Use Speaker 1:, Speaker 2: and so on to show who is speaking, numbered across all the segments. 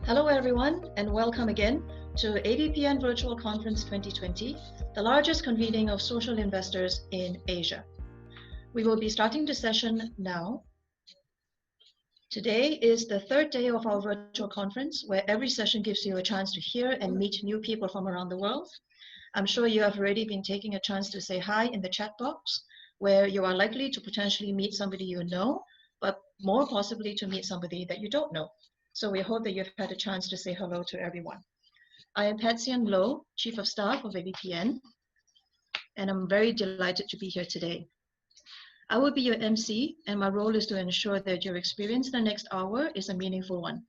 Speaker 1: Hello everyone, and welcome again to AVPN Virtual Conference 2020, the largest convening of social investors in Asia. We will be starting the session now. Today is the third day of our virtual conference, where every session gives you a chance to hear and meet new people from around the world. I'm sure you have already been taking a chance to say hi in the chat box, where you are likely to potentially meet somebody you know, but more possibly to meet somebody that you don't know. So we hope that you've had a chance to say hello to everyone. I am Patsian Low, Chief of Staff of AVPN, and I'm very delighted to be here today. I will be your MC, and my role is to ensure that your experience the next hour is a meaningful one.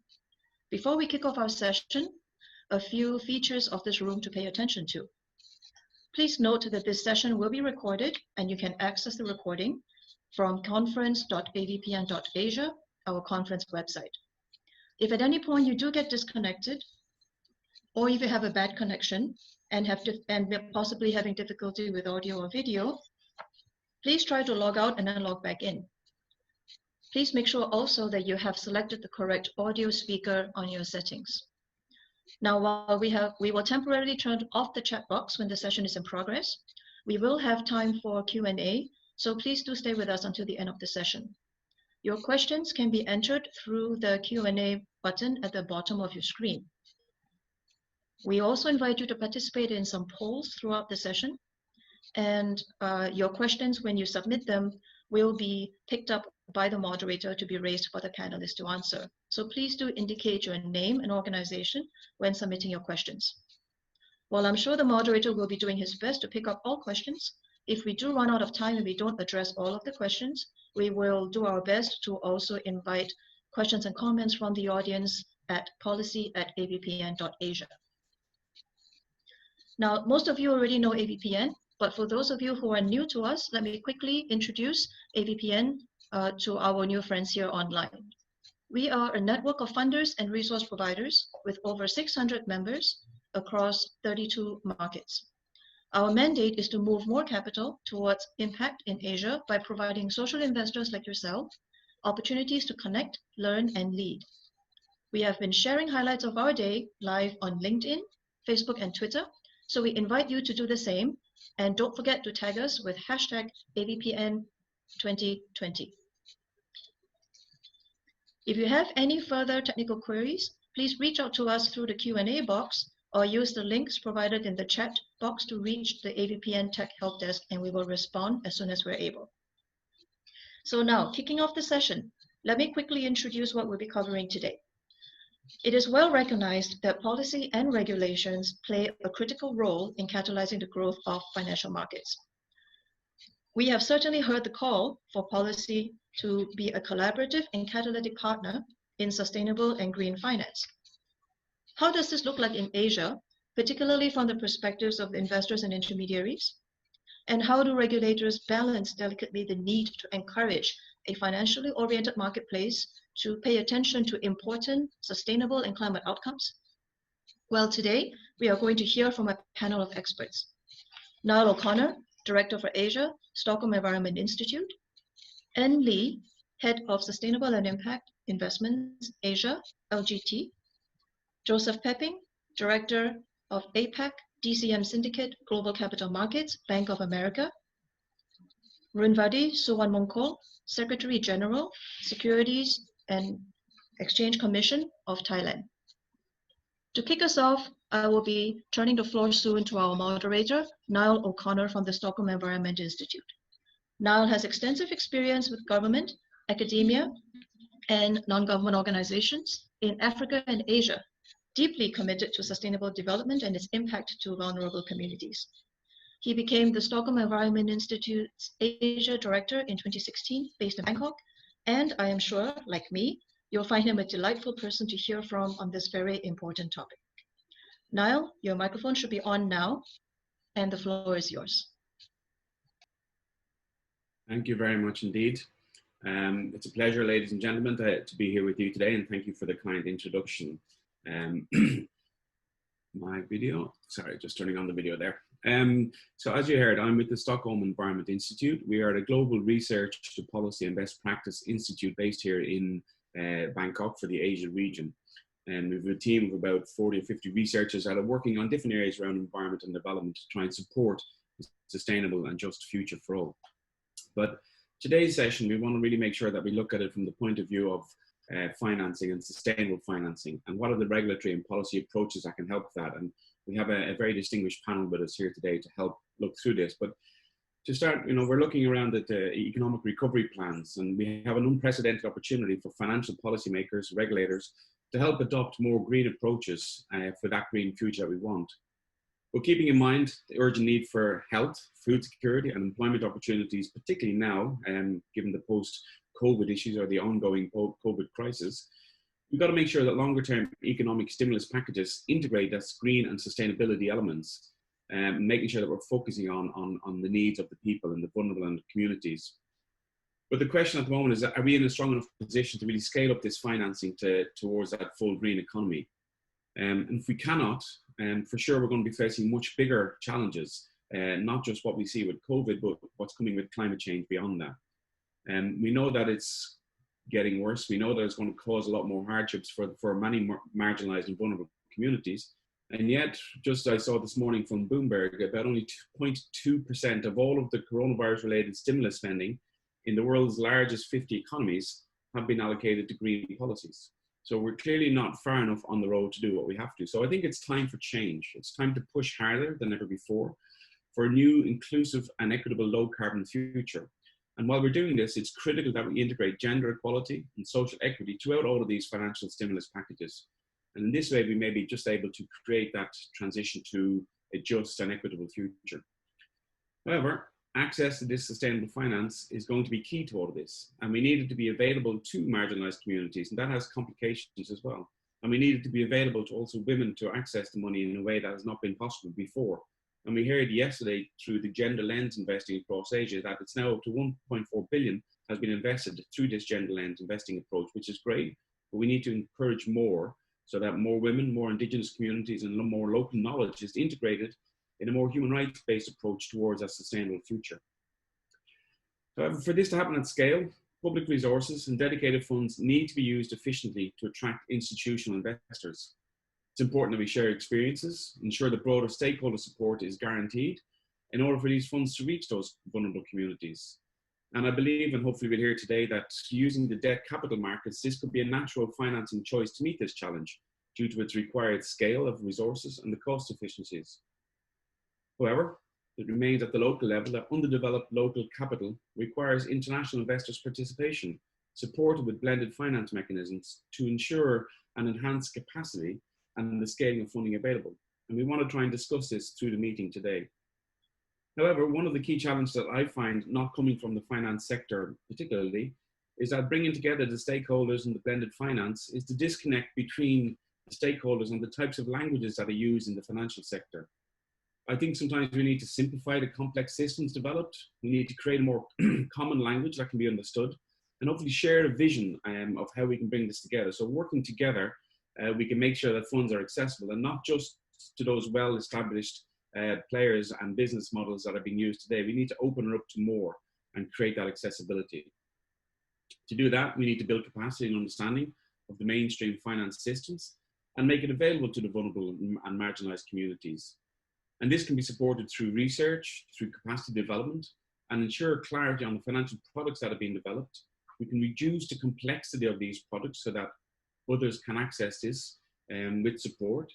Speaker 1: Before we kick off our session, a few features of this room to pay attention to. Please note that this session will be recorded, and you can access the recording from conference.avpn.asia, our conference website. If at any point you do get disconnected, or if you have a bad connection and possibly having difficulty with audio or video, please try to log out and then log back in. Please make sure also that you have selected the correct audio speaker on your settings. Now, while we will temporarily turn off the chat box when the session is in progress, we will have time for Q&A, so please do stay with us until the end of the session. Your questions can be entered through the Q&A button at the bottom of your screen. We also invite you to participate in some polls throughout the session, and your questions, when you submit them, will be picked up by the moderator to be raised for the panelists to answer. So please do indicate your name and organization when submitting your questions. While I'm sure the moderator will be doing his best to pick up all questions, if we do run out of time and we don't address all of the questions, we will do our best to also invite questions and comments from the audience at policy@avpn.asia. Now, most of you already know AVPN, but for those of you who are new to us, let me quickly introduce AVPN to our new friends here online. We are a network of funders and resource providers with over 600 members across 32 markets. Our mandate is to move more capital towards impact in Asia by providing social investors like yourself opportunities to connect, learn, and lead. We have been sharing highlights of our day live on LinkedIn, Facebook, and Twitter, so we invite you to do the same, and don't forget to tag us with hashtag AVPN2020. If you have any further technical queries, please reach out to us through the Q&A box or use the links provided in the chat box to reach the AVPN Tech Help Desk, and we will respond as soon as we're able. So now, kicking off the session, let me quickly introduce what we'll be covering today. It is well recognized that policy and regulations play a critical role in catalyzing the growth of financial markets. We have certainly heard the call for policy to be a collaborative and catalytic partner in sustainable and green finance. How does this look like in Asia, particularly from the perspectives of investors and intermediaries? And how do regulators balance delicately the need to encourage a financially oriented marketplace to pay attention to important, sustainable, and climate outcomes? Well, today, we are going to hear from a panel of experts. Niall O'Connor, Director for Asia, Stockholm Environment Institute; Anne Lee, Head of Sustainable and Impact Investments, Asia, LGT; Joseph Pepping, Director of APAC, DCM Syndicate, Global Capital Markets, Bank of America; Runvadi Suwanmongkol, Secretary General, Securities and Exchange Commission of Thailand. To kick us off, I will be turning the floor soon to our moderator, Niall O'Connor from the Stockholm Environment Institute. Niall has extensive experience with government, academia, and non-government organizations in Africa and Asia, deeply committed to sustainable development and its impact to vulnerable communities. He became the Stockholm Environment Institute's Asia Director in 2016, based in Bangkok, and I am sure, like me, you'll find him a delightful person to hear from on this very important topic. Niall, your microphone should be on now, and the floor is yours.
Speaker 2: Thank you very much indeed. It's a pleasure, ladies and gentlemen, to be here with you today, and thank you for the kind introduction. My video, sorry, just turning on the video there. So as you heard, I'm with the Stockholm Environment Institute. We are a global research to policy and best practice institute based here in Bangkok for the Asia region. And we have a team of about 40 or 50 researchers that are working on different areas around environment and development to try and support a sustainable and just future for all. But today's session, we want to really make sure that we look at it from the point of view of financing and sustainable financing, and what are the regulatory and policy approaches that can help that. And we have a very distinguished panel with us here today to help look through this. But to start, we're looking around at the economic recovery plans, and we have an unprecedented opportunity for financial policymakers, regulators, to help adopt more green approaches for that green future that we want. But keeping in mind the urgent need for health, food security, and employment opportunities, particularly now, given the post-COVID issues or the ongoing COVID crisis, we've got to make sure that longer-term economic stimulus packages integrate those green and sustainability elements, making sure that we're focusing on the needs of the people and the vulnerable and the communities. But the question at the moment is, are we in a strong enough position to really scale up this financing towards that full green economy? And if we cannot, for sure we're going to be facing much bigger challenges, not just what we see with COVID, but what's coming with climate change beyond that. And we know that it's getting worse. We know that it's going to cause a lot more hardships for many marginalized and vulnerable communities. And yet, just I saw this morning from Bloomberg, about only 0.2% of all of the coronavirus-related stimulus spending in the world's largest 50 economies have been allocated to green policies. So we're clearly not far enough on the road to do what we have to. So I think it's time for change. It's time to push harder than ever before for a new, inclusive and equitable low-carbon future. And while we're doing this, it's critical that we integrate gender equality and social equity throughout all of these financial stimulus packages. And in this way, we may be just able to create that transition to a just and equitable future. However, access to this sustainable finance is going to be key to all of this. And we need it to be available to marginalized communities, and that has complications as well. And we need it to be available to also women to access the money in a way that has not been possible before. And we heard yesterday through the gender lens investing across Asia that it's now up to 1.4 billion has been invested through this gender lens investing approach, which is great, but we need to encourage more so that more women, more indigenous communities and more local knowledge is integrated in a more human rights-based approach towards a sustainable future. However, for this to happen at scale, public resources and dedicated funds need to be used efficiently to attract institutional investors. It's important that we share experiences, ensure that broader stakeholder support is guaranteed in order for these funds to reach those vulnerable communities. And I believe, and hopefully we'll hear today, that using the debt capital markets, this could be a natural financing choice to meet this challenge due to its required scale of resources and the cost efficiencies. However, it remains at the local level that underdeveloped local capital requires international investors' participation, supported with blended finance mechanisms to ensure and enhance capacity and the scaling of funding available. And we want to try and discuss this through the meeting today. However, one of the key challenges that I find not coming from the finance sector particularly is that bringing together the stakeholders and the blended finance is the disconnect between the stakeholders and the types of languages that are used in the financial sector. I think sometimes we need to simplify the complex systems developed. We need to create a more common language that can be understood and hopefully share a vision of how we can bring this together. So working together, we can make sure that funds are accessible and not just to those well-established players and business models that are being used today. We need to open it up to more and create that accessibility. To do that, we need to build capacity and understanding of the mainstream finance systems and make it available to the vulnerable and marginalized communities. And this can be supported through research, through capacity development, and ensure clarity on the financial products that are being developed. We can reduce the complexity of these products so that others can access this with support,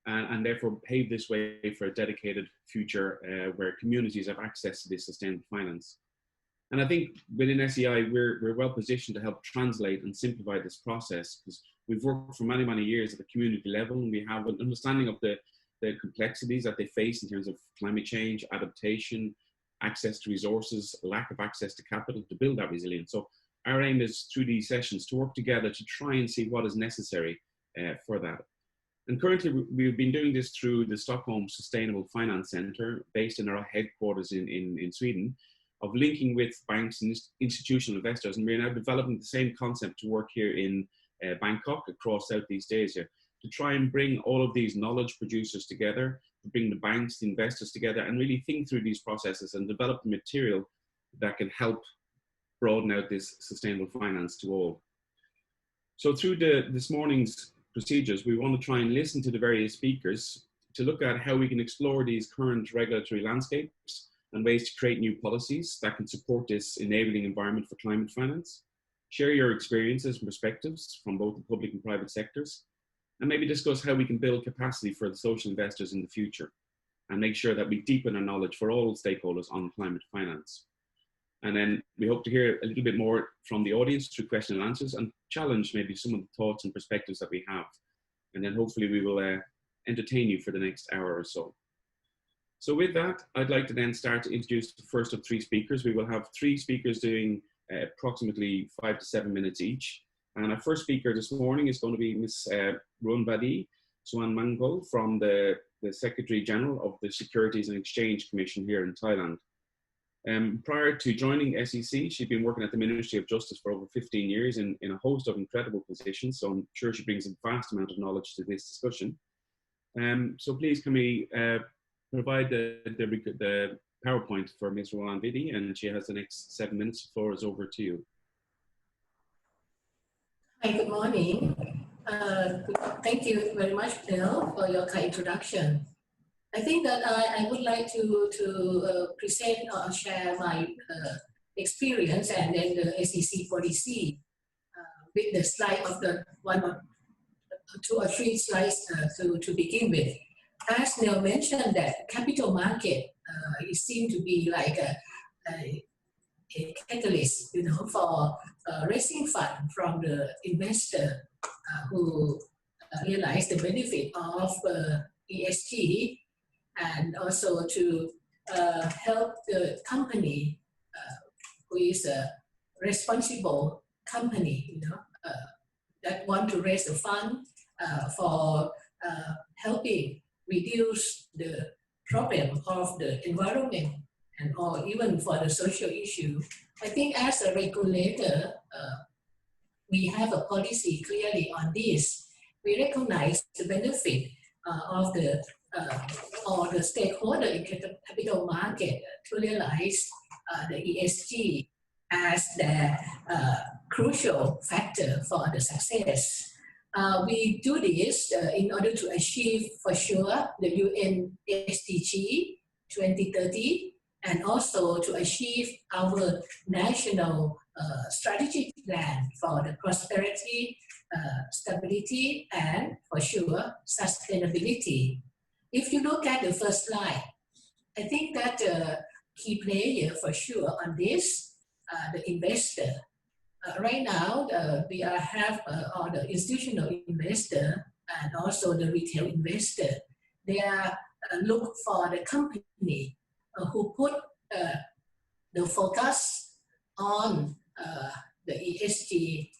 Speaker 2: and therefore pave this way for a dedicated future where communities have access to this sustainable finance. And I think within SEI, we're well positioned to help translate and simplify this process, because we've worked for many, many years at the community level, and we have an understanding of the complexities that they face in terms of climate change, adaptation, access to resources, lack of access to capital to build that resilience. So our aim is through these sessions to work together to try and see what is necessary for that. And currently we've been doing this through the Stockholm Sustainable Finance Centre, based in our headquarters in Sweden, of linking with banks and institutional investors. And we're now developing the same concept to work here in Bangkok across Southeast Asia, to try and bring all of these knowledge producers together, to bring the banks, the investors together, and really think through these processes and develop the material that can help broaden out this sustainable finance to all. So through this morning's procedures, we want to try and listen to the various speakers to look at how we can explore these current regulatory landscapes and ways to create new policies that can support this enabling environment for climate finance. Share your experiences and perspectives from both the public and private sectors, and maybe discuss how we can build capacity for the social investors in the future and make sure that we deepen our knowledge for all stakeholders on climate finance. And then we hope to hear a little bit more from the audience through question and answers and challenge maybe some of the thoughts and perspectives that we have. And then hopefully we will entertain you for the next hour or so. So with that, I'd like to then start to introduce the first of three speakers. We will have three speakers doing approximately 5 to 7 minutes each. And our first speaker this morning is going to be Ms. Runbadi Suanmangpol from the Secretary General of the Securities and Exchange Commission here in Thailand. Prior to joining SEC, she'd been working at the Ministry of Justice for over 15 years in a host of incredible positions, so I'm sure she brings a vast amount of knowledge to this discussion. So please can we provide the PowerPoint for Ms. Runbadi, and she has the next 7 minutes. The floor is over to you.
Speaker 3: Hi, good morning. Thank you very much, Bill, for your kind introduction. I think that I would like to present or share my experience and then the SEC policy with the slide of the 1 or 2 or 3 slides to begin with. As Neil mentioned, that capital market it seems to be like a catalyst, for raising fund from the investor who realize the benefit of ESG, and also to help the company who is a responsible company, that want to raise the fund for helping reduce the problem of the environment and or even for the social issue. I think as a regulator, we have a policy clearly on this. We recognize the benefit of the or the stakeholder in capital market to realize the ESG as the crucial factor for the success. We do this in order to achieve for sure the UN SDG 2030, and also to achieve our national strategic plan for the prosperity, stability, and for sure sustainability. If you look at the first slide, I think that the key player for sure on this, the investor. Right now, we have all the institutional investor and also the retail investor. They are look for the company who put the focus on the ESG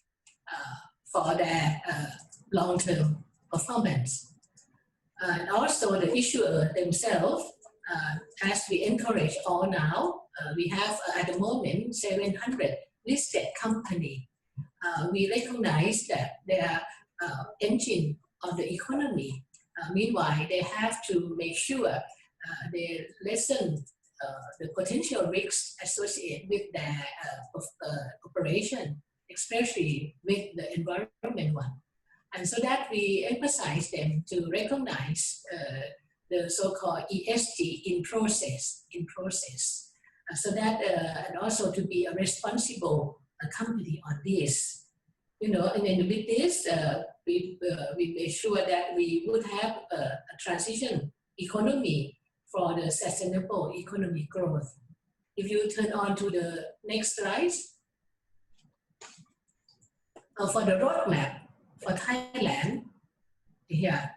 Speaker 3: for their long-term performance. And also the issuer themselves, as we encourage all now, we have at the moment 700 listed company. We recognize that they are engine of the economy. Meanwhile, they have to make sure they lessen the potential risks associated with their operation, especially with the environment one. And so that we emphasize them to recognize the so-called ESG in process, so that and also to be a responsible company on this. And then with this, we make sure that we would have a transition economy for the sustainable economic growth. If you turn on to the next slide, for the roadmap for Thailand, here,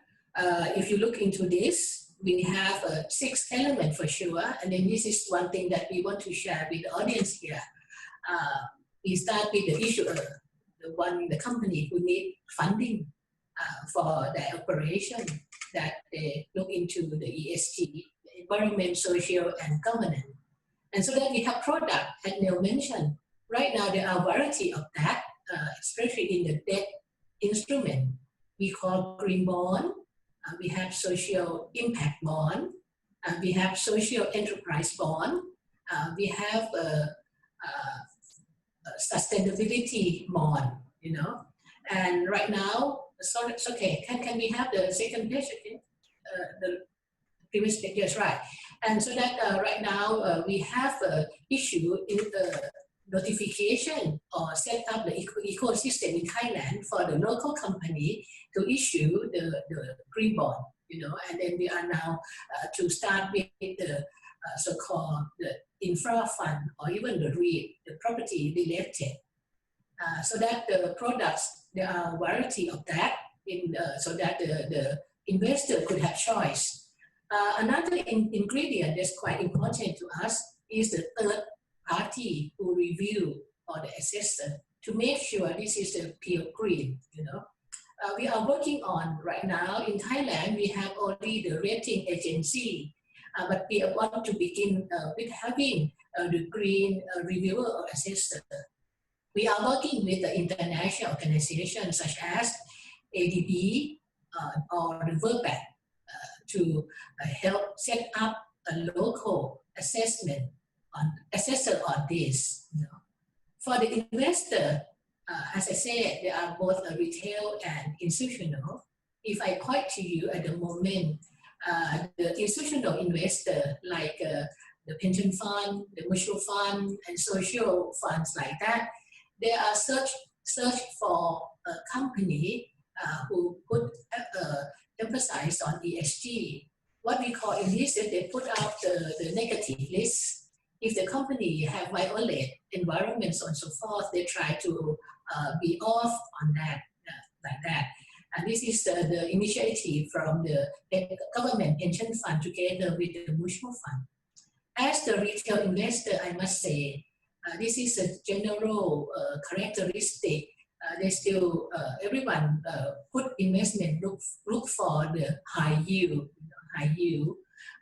Speaker 3: if you look into this, we have 6 elements for sure, and then this is one thing that we want to share with the audience here. We start with the issuer, the company who need funding for their operation, that they look into the ESG, environment, social, and governance. And so that we have product, as Neil mentioned. Right now, there are a variety of that, especially in the debt instrument. We call green bond, we have social impact bond, we have social enterprise bond, we have sustainability bond, And right now, sorry, it's okay. Can we have the second page again? The previous page, yes, right. And so that right now we have issued notification or set up the ecosystem in Thailand for the local company to issue the green bond, and then we are now to start with the so-called the infra fund or even the REIT, the property related, so that the products, there are a variety of that so that the investor could have choice. Another ingredient that's quite important to us is the third party who review or the assessor to make sure this is a pure green, we are working on right now in Thailand. We have already the rating agency, but we want to begin with having the green reviewer or assessor. We are working with the international organizations such as ADB or the World Bank to help set up a local assessor on this. For the investor, as I said, there are both retail and institutional. If I point to you at the moment, the institutional investor like the pension fund, the mutual fund, and social funds like that, they are search for a company who put emphasis on ESG. What we call in this, that they put out the negative list. If the company have violate environment and so forth, they try to be off on that, like that. And this is the initiative from the government pension fund together with the mutual fund. As the retail investor, I must say, this is a general characteristic. They still, everyone put investment, look for the high yield.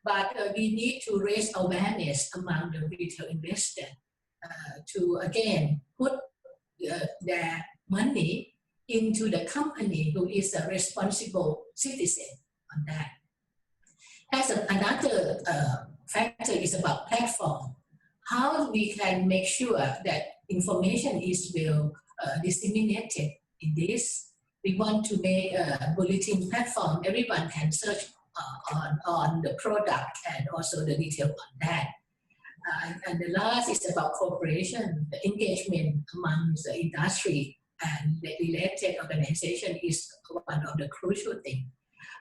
Speaker 3: But we need to raise awareness among the retail investor to again put their money into the company who is a responsible citizen on that. As another factor is about platform. How we can make sure that information is well disseminated in this. We want to make a bulletin platform. Everyone can search on the product and also the detail on that. And the last is about cooperation. The engagement among the industry and the related organization is one of the crucial things.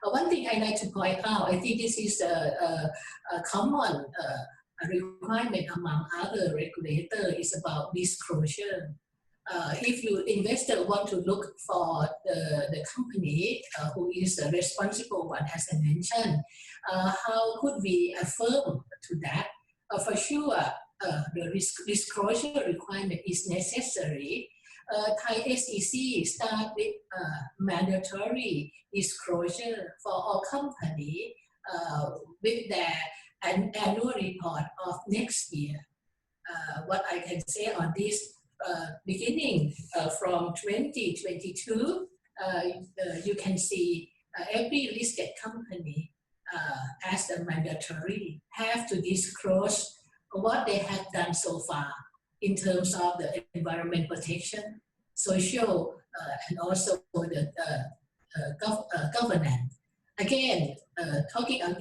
Speaker 3: One thing I like to point out, I think this is a common requirement among other regulators, is about disclosure. If you investor want to look for the company who is a responsible one, as I mentioned, how could we affirm to that? For sure, the disclosure requirement is necessary. Thai SEC start with mandatory disclosure for all company with their annual report of next year. What I can say on this, beginning from 2022, you can see every listed company as a mandatory have to disclose what they have done so far in terms of the environment protection, social, and also the governance. Again, talking a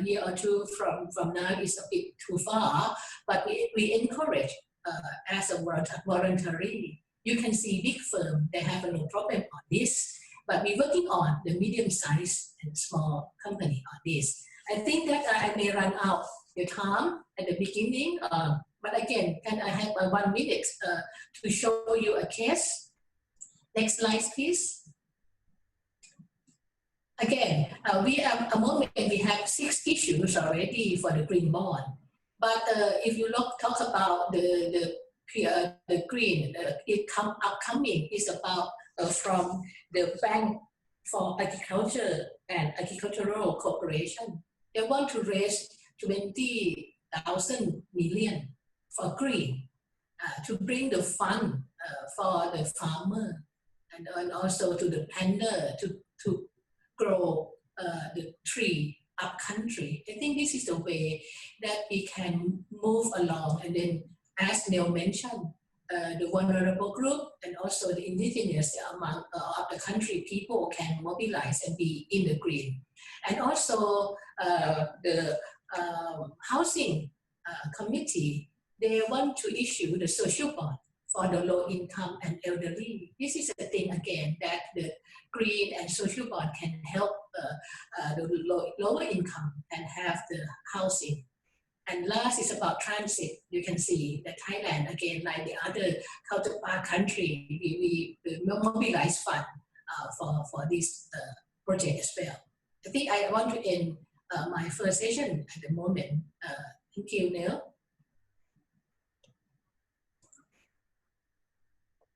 Speaker 3: year or two from now is a bit too far, but we encourage as a voluntary. You can see big firm, they have no problem on this, but we're working on the medium-sized and small company on this. I think that I may run out the time at the beginning, but again, can I have 1 minute to show you a case? Next slide, please. Again, we have a moment we have 6 issues already for the green bond. But if you talk about the green, upcoming is about from the Bank for Agriculture and Agricultural Corporation. They want to raise 20,000 million for green to bring the fund for the farmer and also to the planter to grow the tree up country. I think this is the way that we can move along. And then, as Neil mentioned, the vulnerable group and also the indigenous among of the country people can mobilize and be in the green. And also the housing committee, they want to issue the social bond for the low income and elderly. This is a thing again that the green and social bond can help the lower income and have the housing. And last is about transit. You can see that Thailand, again, like the other counterpart country, we mobilize fund for this project as well. I think I want to end my first session at the moment. Thank you, Neil.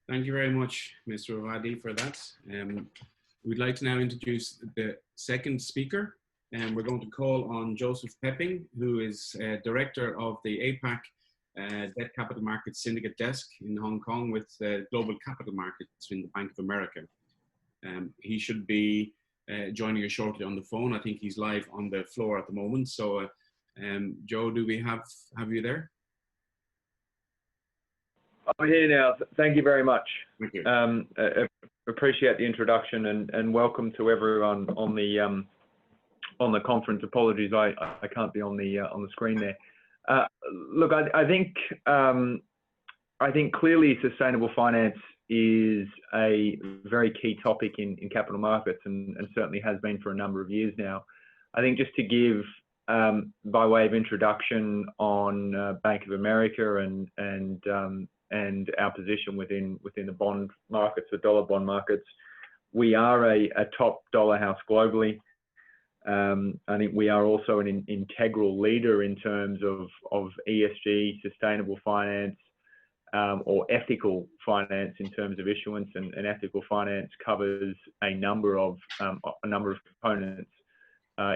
Speaker 2: Thank you very much, Mr. Rawadi, for that. We'd like to now introduce the second speaker, and we're going to call on Joseph Pepping, who is Director of the APAC Debt Capital Markets Syndicate Desk in Hong Kong with Global Capital Markets in the Bank of America. He should be joining us shortly on the phone. I think he's live on the floor at the moment. So, Joe, do we have you there?
Speaker 4: I'm here now. Thank you very much.
Speaker 2: Thank you.
Speaker 4: Appreciate the introduction and welcome to everyone on the conference. Apologies, I can't be on the screen there. Look, I think clearly sustainable finance is a very key topic in capital markets and certainly has been for a number of years now. I think just to give by way of introduction on Bank of America and our position within the bond markets, the dollar bond markets, we are a top dollar house globally. I think we are also an integral leader in terms of ESG, sustainable finance, or ethical finance in terms of issuance, and ethical finance covers a number of components,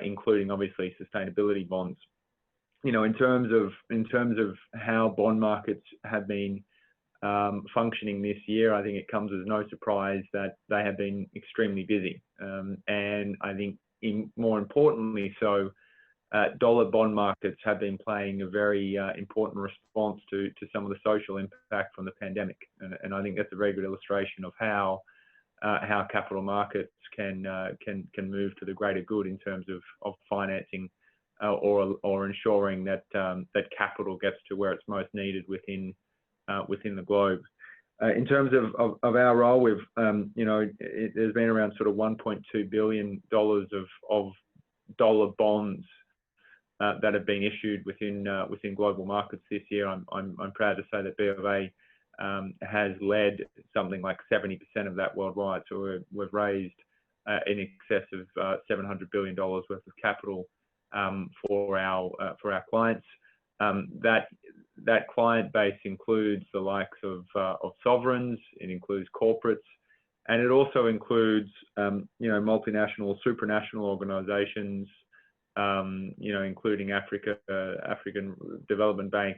Speaker 4: including obviously sustainability bonds. You know, in terms of how bond markets have been functioning this year, I think it comes as no surprise that they have been extremely busy, and I think more importantly so, dollar bond markets have been playing a very important response to some of the social impact from the pandemic, and I think that's a very good illustration of how capital markets can move to the greater good in terms of financing or ensuring that that capital gets to where it's most needed within the globe. In terms of our role, we've there's been around sort of $1.2 billion of dollar bonds that have been issued within global markets this year. I'm proud to say that BofA has led something like 70% of that worldwide. So we've raised in excess of $700 billion worth of capital for our clients. That client base includes the likes of sovereigns, it includes corporates, and it also includes multinational, supranational organizations, including African Development Bank,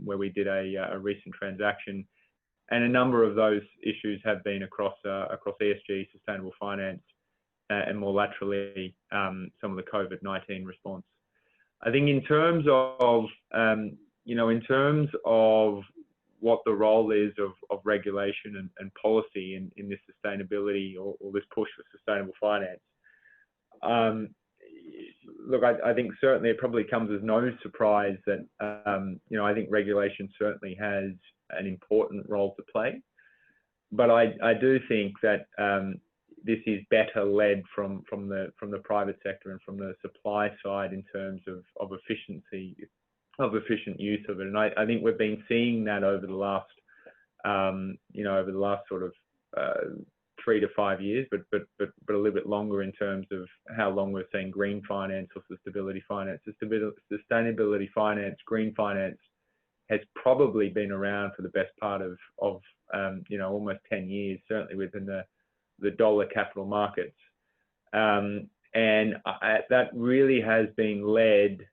Speaker 4: where we did a recent transaction, and a number of those issues have been across ESG, sustainable finance, and more laterally some of the COVID-19 response. I think in terms of what the role is of regulation and policy in this sustainability or this push for sustainable finance, look, I think certainly it probably comes as no surprise that I think regulation certainly has an important role to play, but I do think that this is better led from the private sector and from the supply side in terms of efficiency, of efficient use of it. And I think we've been seeing that over the last sort of 3 to 5 years, but a little bit longer in terms of how long we've seen green finance or sustainability finance. Sustainability finance, green finance has probably been around for the best part of almost 10 years, certainly within the dollar capital markets. And that really has been led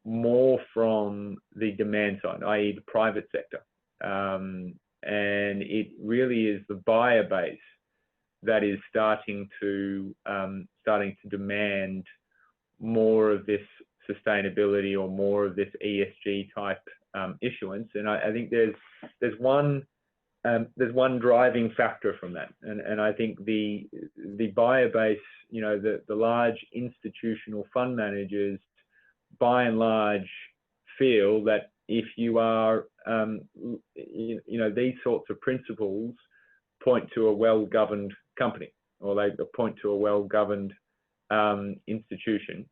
Speaker 4: more from the demand side, i.e. the private sector. And it really is the buyer base that is starting to demand more of this sustainability or more of this ESG type issuance. And I think there's one there's one driving factor from that, and I think the buyer base, you know, the large institutional fund managers, by and large, feel that if you are, you know, these sorts of principles point to a well-governed company, or they point to a well-governed institution,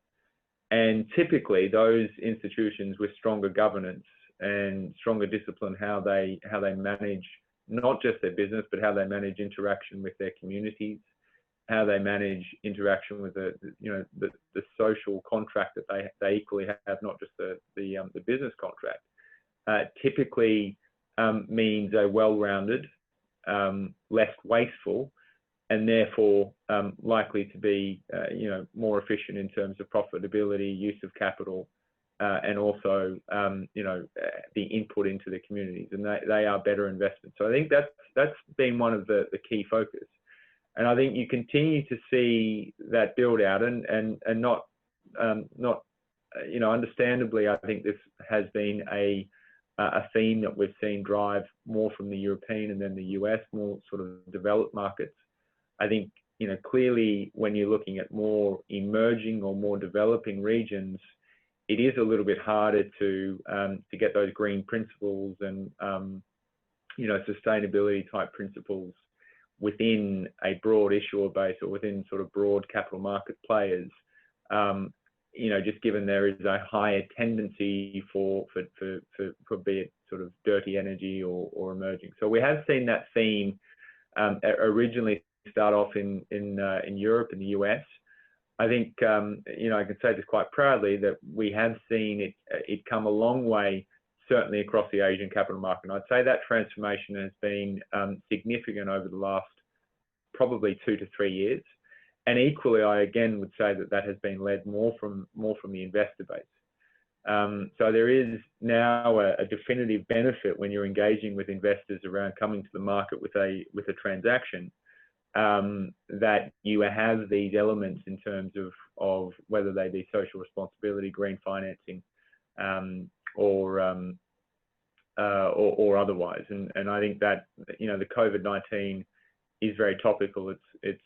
Speaker 4: and typically those institutions with stronger governance and stronger discipline, how they manage not just their business, but how they manage interaction with their communities, how they manage interaction with the social contract that they equally have, not just the business contract, typically means a well-rounded, less wasteful, and therefore likely to be you know, more efficient in terms of profitability, use of capital, and also you know, the input into the communities, and they are better investments. So I think that's been one of the key focus, and I think you continue to see that build out, and not you know, understandably, I think this has been a theme that we've seen drive more from the European and then the US, more sort of developed markets. I think, you know, clearly when you're looking at more emerging or more developing regions, it is a little bit harder to get those green principles and you know, sustainability type principles within a broad issuer base or within sort of broad capital market players. You know, just given there is a higher tendency for be it sort of dirty energy or emerging. So we have seen that theme originally start off in Europe and the US. I think, you know, I can say this quite proudly that we have seen it come a long way, certainly across the Asian capital market. And I'd say that transformation has been significant over the last probably 2 to 3 years. And equally, I again would say that has been led more from the investor base. So there is now a definitive benefit when you're engaging with investors around coming to the market with a transaction, that you have these elements in terms of whether they be social responsibility, green financing, or otherwise. And I think that, you know, the COVID-19 is very topical. It's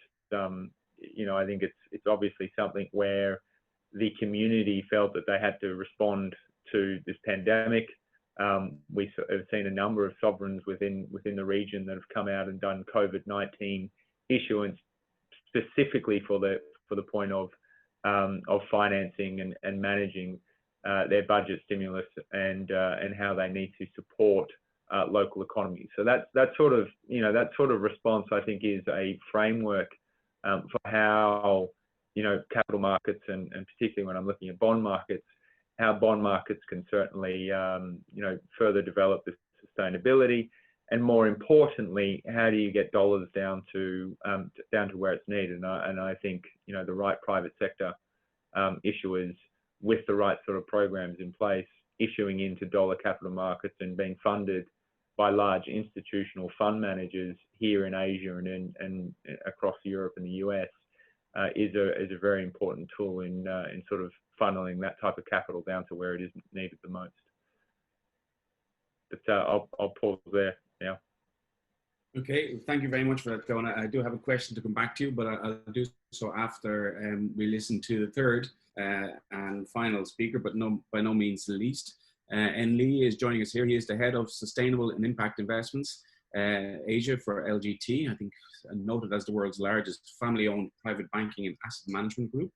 Speaker 4: you know, I think it's obviously something where the community felt that they had to respond to this pandemic. We have seen a number of sovereigns within the region that have come out and done COVID-19 issuance specifically for the point of financing and managing their budget stimulus and how they need to support local economies. So that sort of, you know, that sort of response, I think, is a framework for how, you know, capital markets and particularly when I'm looking at bond markets, how bond markets can certainly you know, further develop this sustainability, and more importantly, how do you get dollars down to where it's needed? And I think, you know, the right private sector issuers with the right sort of programs in place, issuing into dollar capital markets and being funded by large institutional fund managers here in Asia and across Europe and the US is a very important tool in sort of funneling that type of capital down to where it is needed the most. But I'll pause there now.
Speaker 2: Okay, thank you very much for that, Fiona. I do have a question to come back to you, but I'll do so after we listen to the third and final speaker, but by no means the least. En Lee is joining us here. He is the head of Sustainable and Impact Investments Asia for LGT, I think noted as the world's largest family-owned private banking and asset management group.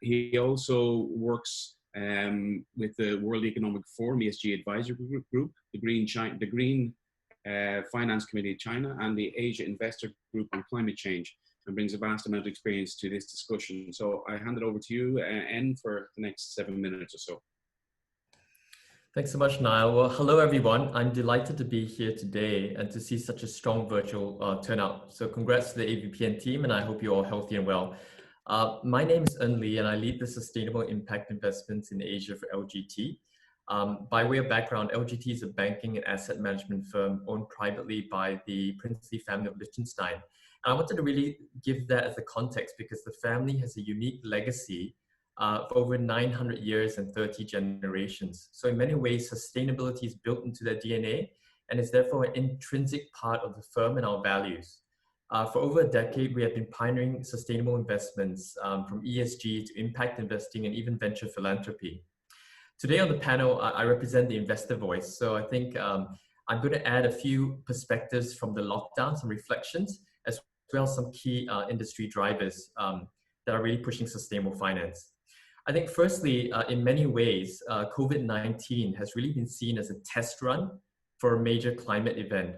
Speaker 2: He also works with the World Economic Forum ESG Advisory Group, the Green Finance Committee of China, and the Asia Investor Group on Climate Change, and brings a vast amount of experience to this discussion. So I hand it over to you, En, for the next 7 minutes or so.
Speaker 5: Thanks so much, Niall. Well, hello, everyone. I'm delighted to be here today and to see such a strong virtual turnout. So congrats to the AVPN team, and I hope you're all healthy and well. My name is En Lee, and I lead the Sustainable Impact Investments in Asia for LGT. By way of background, LGT is a banking and asset management firm owned privately by the princely family of Liechtenstein. And I wanted to really give that as a context because the family has a unique legacy for over 900 years and 30 generations. So in many ways, sustainability is built into their DNA, and is therefore an intrinsic part of the firm and our values. For over a decade, we have been pioneering sustainable investments from ESG to impact investing and even venture philanthropy. Today on the panel, I represent the investor voice. So I think I'm going to add a few perspectives from the lockdown, some reflections, as well as some key industry drivers that are really pushing sustainable finance. I think firstly, in many ways, COVID-19 has really been seen as a test run for a major climate event.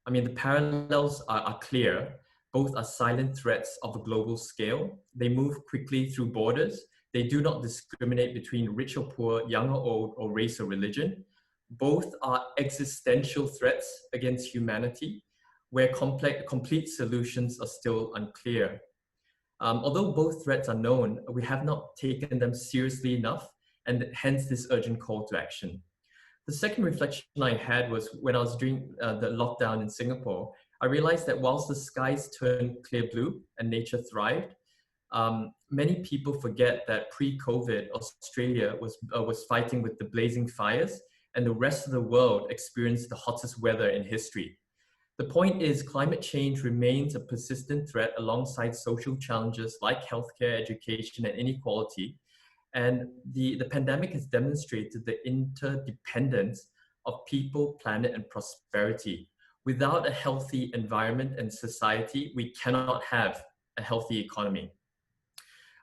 Speaker 5: I mean, the parallels are clear. Both are silent threats of a global scale. They move quickly through borders. They do not discriminate between rich or poor, young or old, or race or religion. Both are existential threats against humanity, where complete solutions are still unclear. Although both threats are known, we have not taken them seriously enough, and hence this urgent call to action. The second reflection I had was when I was doing the lockdown in Singapore, I realized that whilst the skies turned clear blue and nature thrived, many people forget that pre-COVID, Australia was fighting with the blazing fires, and the rest of the world experienced the hottest weather in history. The point is, climate change remains a persistent threat alongside social challenges like healthcare, education, and inequality. And the pandemic has demonstrated the interdependence of people, planet, and prosperity. Without a healthy environment and society, we cannot have a healthy economy.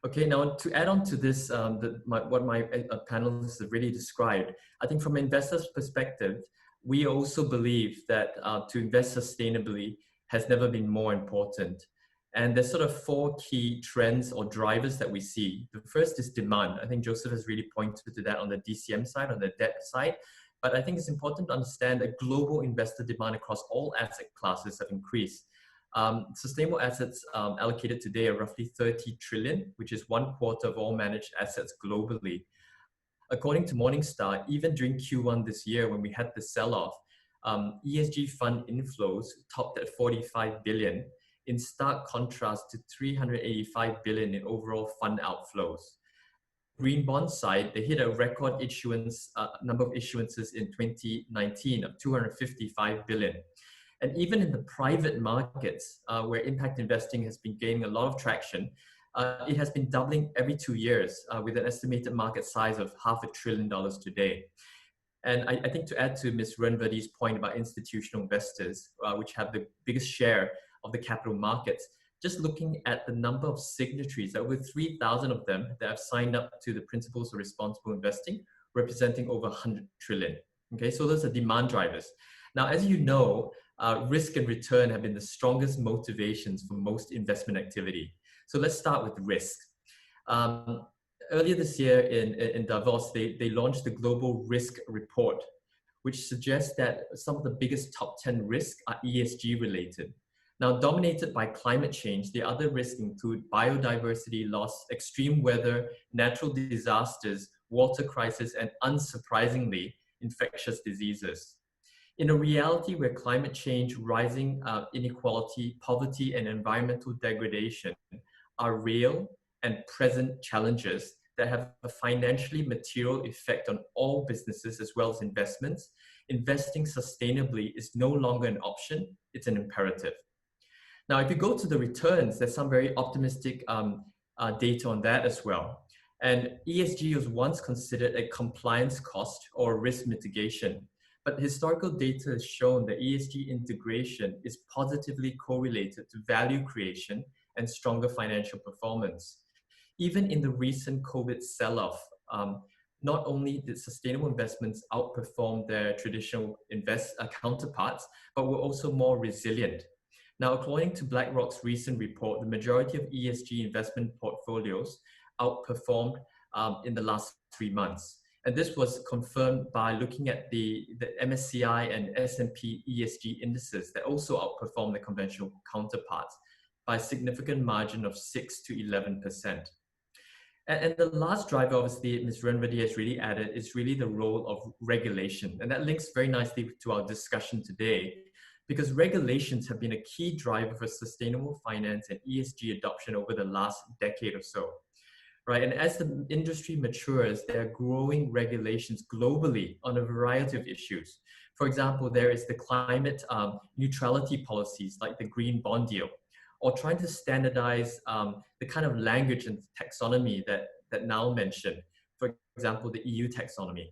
Speaker 5: Okay, now to add on to this, what my panelists have really described, I think from an investor's perspective, we also believe that to invest sustainably has never been more important. And there's sort of four key trends or drivers that we see. The first is demand. I think Joseph has really pointed to that on the DCM side, on the debt side. But I think it's important to understand that global investor demand across all asset classes have increased. Sustainable assets allocated today are roughly 30 trillion, which is 1/4 of all managed assets globally. According to Morningstar, even during Q1 this year, when we had the sell-off, ESG fund inflows topped at 45 billion, in stark contrast to 385 billion in overall fund outflows. Green bond side, they hit a record issuance number of issuances in 2019 of 255 billion. And even in the private markets, where impact investing has been gaining a lot of traction, it has been doubling every 2 years with an estimated market size of $500 billion today. And I think to add to Ms. Renverdi's point about institutional investors, which have the biggest share of the capital markets, just looking at the number of signatories, over 3,000 of them that have signed up to the Principles of Responsible Investing, representing over 100 trillion. Okay, so those are demand drivers. Now, as you know, risk and return have been the strongest motivations for most investment activity. So let's start with risk. Earlier this year in Davos, they launched the Global Risk Report, which suggests that some of the biggest top 10 risks are ESG related. Now, dominated by climate change, the other risks include biodiversity loss, extreme weather, natural disasters, water crisis, and unsurprisingly, infectious diseases. In a reality where climate change, rising inequality, poverty, and environmental degradation are real and present challenges that have a financially material effect on all businesses as well as investments, investing sustainably is no longer an option, it's an imperative. Now, if you go to the returns, there's some very optimistic data on that as well. And ESG was once considered a compliance cost or risk mitigation. But historical data has shown that ESG integration is positively correlated to value creation and stronger financial performance. Even in the recent COVID sell-off, not only did sustainable investments outperform their traditional counterparts, but were also more resilient. Now, according to BlackRock's recent report, the majority of ESG investment portfolios outperformed in the last 3 months. And this was confirmed by looking at the MSCI and S&P ESG indices that also outperformed the conventional counterparts by a significant margin of 6 to 11%. And the last driver, obviously, Ms. Renverdi has really added, is really the role of regulation. And that links very nicely to our discussion today, because regulations have been a key driver for sustainable finance and ESG adoption over the last decade or so. Right, and as the industry matures, there are growing regulations globally on a variety of issues, For example, there is the climate neutrality policies like the green bond deal, or trying to standardize the kind of language and taxonomy that Niall mentioned, for example, the EU taxonomy.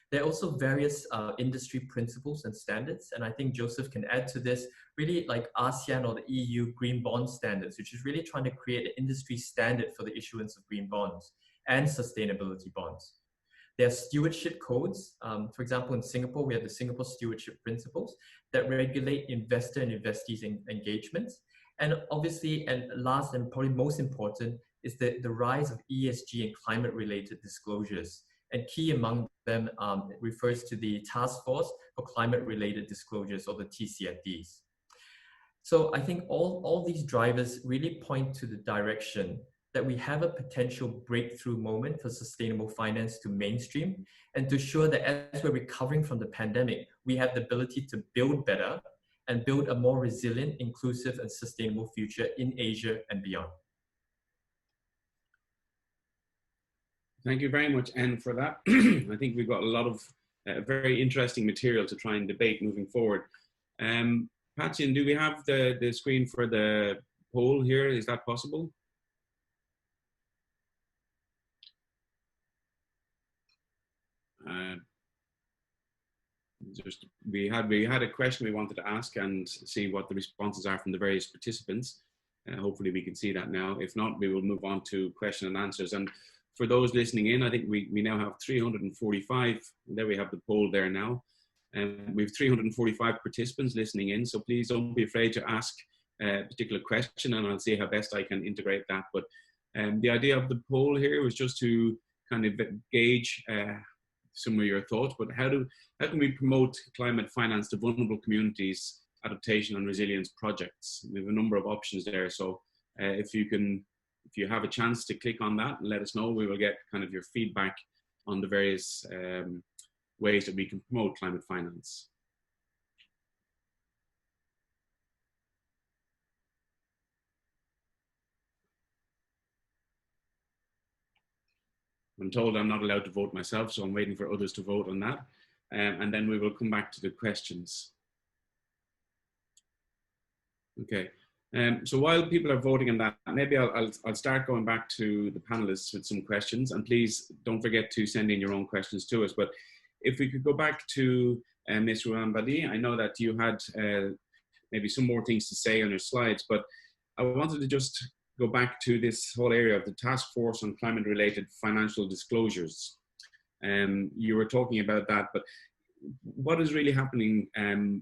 Speaker 5: There are also various industry principles and standards, and I think Joseph can add to this, really like ASEAN or the EU green bond standards, which is really trying to create an industry standard for the issuance of green bonds and sustainability bonds. There are stewardship codes. For example, in Singapore, we have the Singapore Stewardship Principles that regulate investor and investees engagements. And obviously, and last and probably most important, is the rise of ESG and climate-related disclosures. And key among them refers to the Task Force for Climate-Related Disclosures, or the TCFDs. So I think all these drivers really point to the direction that we have a potential breakthrough moment for sustainable finance to mainstream, and to ensure that as we're recovering from the pandemic, we have the ability to build better and build a more resilient, inclusive, and sustainable future in Asia and beyond.
Speaker 2: Thank you very much, Anne, for that. I think we've got a lot of very interesting material to try and debate moving forward. Patchen, do we have the screen for the poll here? Is that possible? We had a question we wanted to ask and see what the responses are from the various participants. Hopefully we can see that now. If not, we will move on to question and answers. And for those listening in, I think we now have 345. There we have the poll there now. We have 345 participants listening in, so please don't be afraid to ask a particular question, and I'll see how best I can integrate that. But the idea of the poll here was just to kind of gauge some of your thoughts, but how can we promote climate finance to vulnerable communities, adaptation and resilience projects? We have a number of options there, so if you have a chance to click on that and let us know, we will get kind of your feedback on the various ways that we can promote climate finance. I'm told I'm not allowed to vote myself, so I'm waiting for others to vote on that. And then we will come back to the questions. Okay. So while people are voting on that, maybe I'll start going back to the panelists with some questions, and please don't forget to send in your own questions to us. But if we could go back to Ms. Ruambadi, I know that you had maybe some more things to say on your slides, but I wanted to just go back to this whole area of the Task Force on Climate-Related Financial Disclosures. You were talking about that, but what is really happening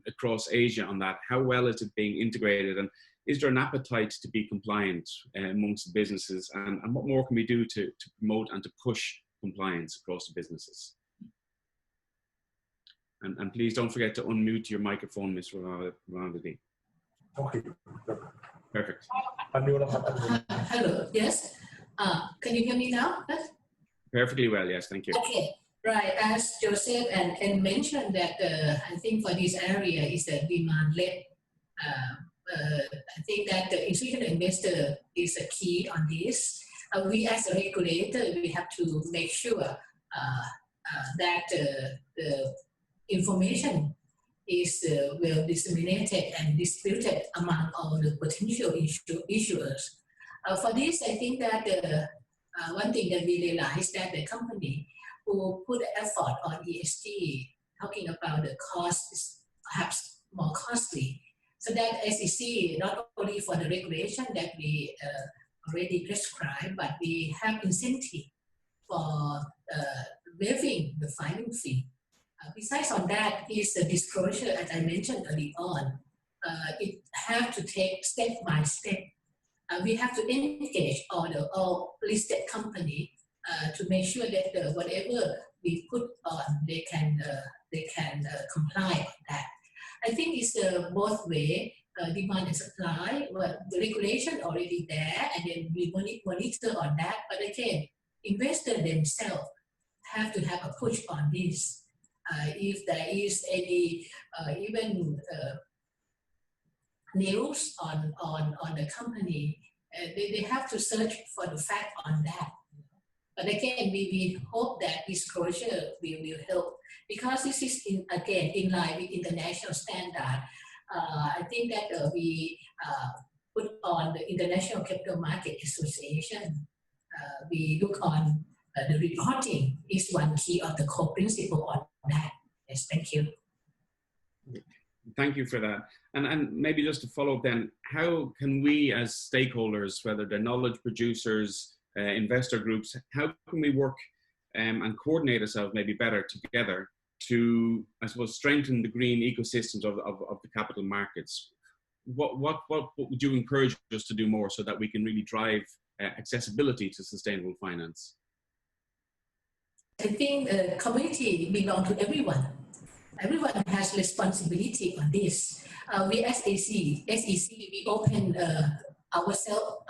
Speaker 2: across Asia on that? How well is it being integrated? And is there an appetite to be compliant amongst the businesses? And what more can we do to promote and to push compliance across the businesses? And please don't forget to unmute your microphone, Ms. Ruambadi.
Speaker 6: Okay.
Speaker 2: Perfect.
Speaker 3: Hello, yes. Can you hear me now?
Speaker 2: Perfectly well, yes, thank you.
Speaker 3: Okay, right. As Joseph and mentioned that I think for this area is a demand-led. I think that the institutional investor is a key on this. We as a regulator, we have to make sure that the information is well disseminated and distributed among all the potential issuers. For this, I think that one thing that we realized that the company who put effort on ESG, talking about the cost is perhaps more costly. So that SEC, not only for the regulation that we already prescribed, but we have incentive for waiving the filing fee. Besides on that is the disclosure, as I mentioned early on. It have to take step by step. We have to engage all listed company to make sure that whatever we put on, they can comply on that. I think it's both way, demand and supply. Well, the regulation already there, and then we monitor on that. But again, investors themselves have to have a push on this. If there is any even news on the company, they have to search for the fact on that. But again, we hope that disclosure will help, because this is again in line with international standard. I think that we put on the International Capital Market Association. We look on the reporting is one key of the core principle on that. Yes, thank you.
Speaker 2: Thank you for that. And maybe just to follow up then, how can we as stakeholders, whether they're knowledge producers, investor groups, how can we work and coordinate ourselves maybe better together to, I suppose, strengthen the green ecosystems of the capital markets? What would you encourage us to do more so that we can really drive accessibility to sustainable finance?
Speaker 3: I think the community belongs to everyone. Everyone has responsibility on this. We as SEC, we open ourselves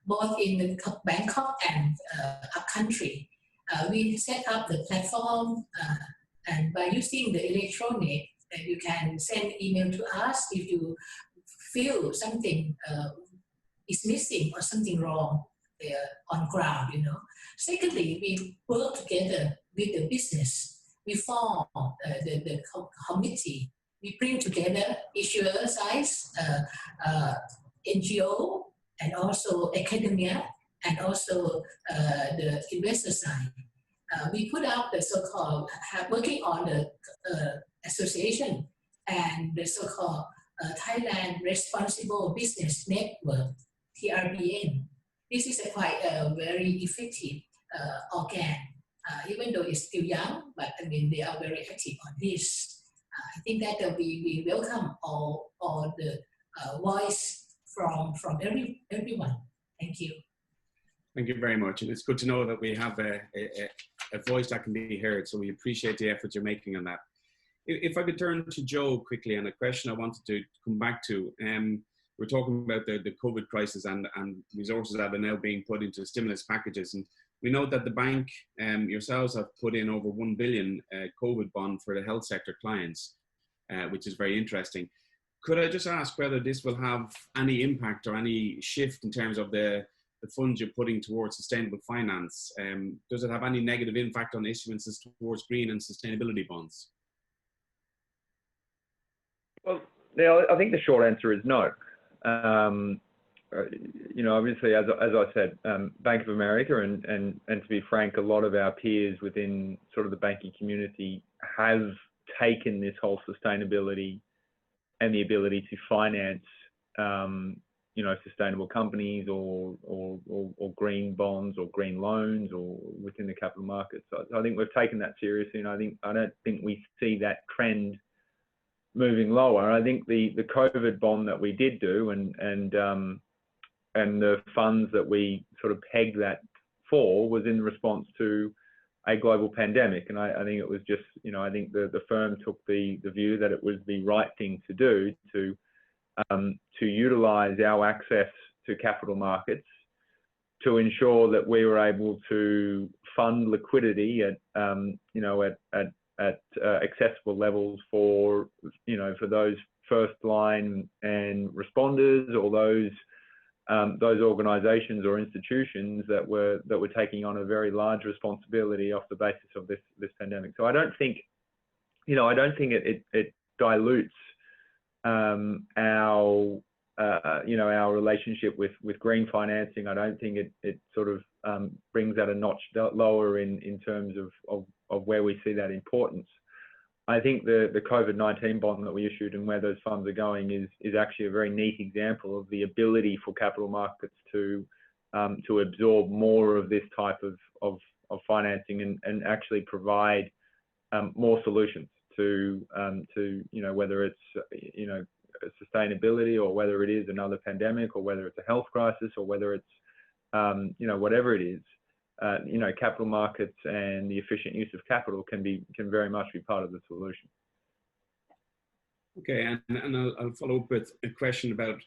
Speaker 3: both in Bangkok and our country. We set up the platform, and by using the electronic, you can send email to us if you feel something is missing or something wrong on ground, Secondly, we work together with the business. We form the committee. We bring together issuer size, NGO, and also academia, and also the investor side. We put out the so-called, working on the association and the so-called Thailand Responsible Business Network, TRBN. This is a quite very effective organ, even though it's still young, but I mean, they are very active on this. I think that we welcome all the voice from everyone. Thank you.
Speaker 2: Thank you very much. And it's good to know that we have a voice that can be heard. So we appreciate the efforts you're making on that. If I could turn to Joe quickly on a question I wanted to come back to. We're talking about the COVID crisis and resources that are now being put into stimulus packages. And we know that the bank yourselves have put in over 1 billion COVID bond for the health sector clients, which is very interesting. Could I just ask whether this will have any impact or any shift in terms of the funds you're putting towards sustainable finance? Does it have any negative impact on issuances towards green and sustainability bonds?
Speaker 4: Well, Neil, I think the short answer is no. Obviously, as I said, Bank of America and to be frank, a lot of our peers within sort of the banking community have taken this whole sustainability and the ability to finance, sustainable companies or green bonds or green loans or within the capital markets. So I think we've taken that seriously, and I don't think we see that trend moving lower. I think the COVID bond that we did do and the funds that we sort of pegged that for was in response to a global pandemic. And I think it was just, I think the firm took the view that it was the right thing to do to utilize our access to capital markets to ensure that we were able to fund liquidity at accessible levels for those first line and responders, or those organizations or institutions that were taking on a very large responsibility off the basis of this pandemic. So I don't think it dilutes our relationship with green financing. I don't think it sort of brings that a notch lower in terms of where we see that importance. I think the COVID-19 bond that we issued and where those funds are going is actually a very neat example of the ability for capital markets to absorb more of this type of financing and actually provide more solutions to whether it's sustainability, or whether it is another pandemic, or whether it's a health crisis, or whether it's whatever it is. Capital markets and the efficient use of capital can very much be part of the solution.
Speaker 2: Okay, and I'll follow up with a question about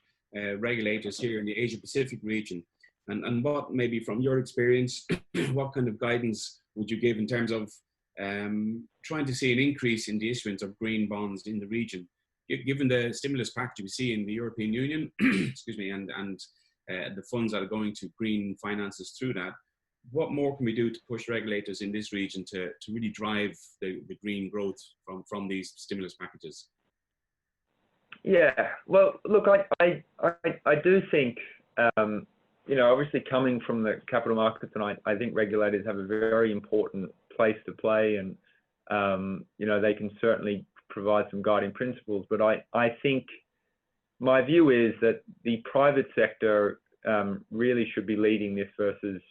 Speaker 2: regulators here in the Asia Pacific region, and what, maybe from your experience, what kind of guidance would you give in terms of trying to see an increase in the issuance of green bonds in the region, given the stimulus package we see in the European Union, excuse me, and the funds that are going to green finances through that. What more can we do to push regulators in this region to really drive the green growth from these stimulus packages?
Speaker 4: Yeah, well, look, I do think, obviously coming from the capital markets, and I think regulators have a very important place to play, and, they can certainly provide some guiding principles. But I think my view is that the private sector really should be leading this versus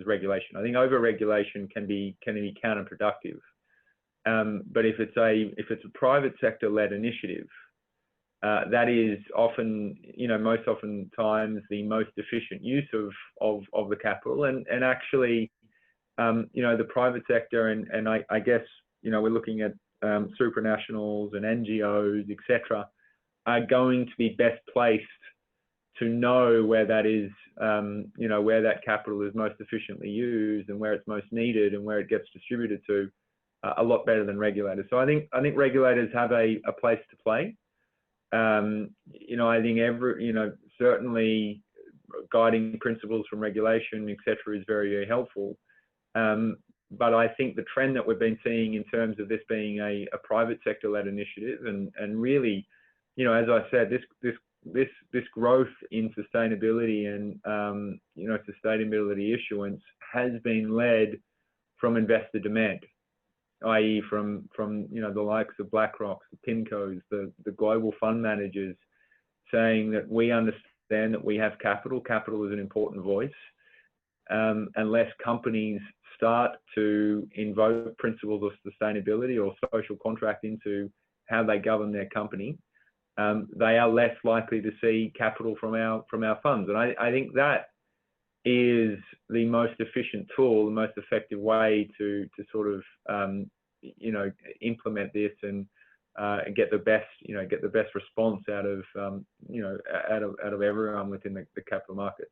Speaker 4: regulation. I think over-regulation can be counterproductive. But if it's a private sector-led initiative, that is often, most oftentimes the most efficient use of the capital, and actually, the private sector, and I guess, we're looking at supranationals and NGOs, etc., are going to be best placed to know where that is, where that capital is most efficiently used and where it's most needed and where it gets distributed to, a lot better than regulators. So I think regulators have a place to play. I think certainly guiding principles from regulation, etc., is very, very helpful. But I think the trend that we've been seeing in terms of this being a private sector-led initiative, and really, as I said, this growth in sustainability and sustainability issuance has been led from investor demand, i.e. from the likes of BlackRock, the PIMCOs, the global fund managers, saying that we understand that we have capital. Capital is an important voice. Unless companies start to invoke principles of sustainability or social contract into how they govern their company, they are less likely to see capital from our funds. And I think that is the most efficient tool, the most effective way to sort of implement this and get the best response out of everyone within the capital markets.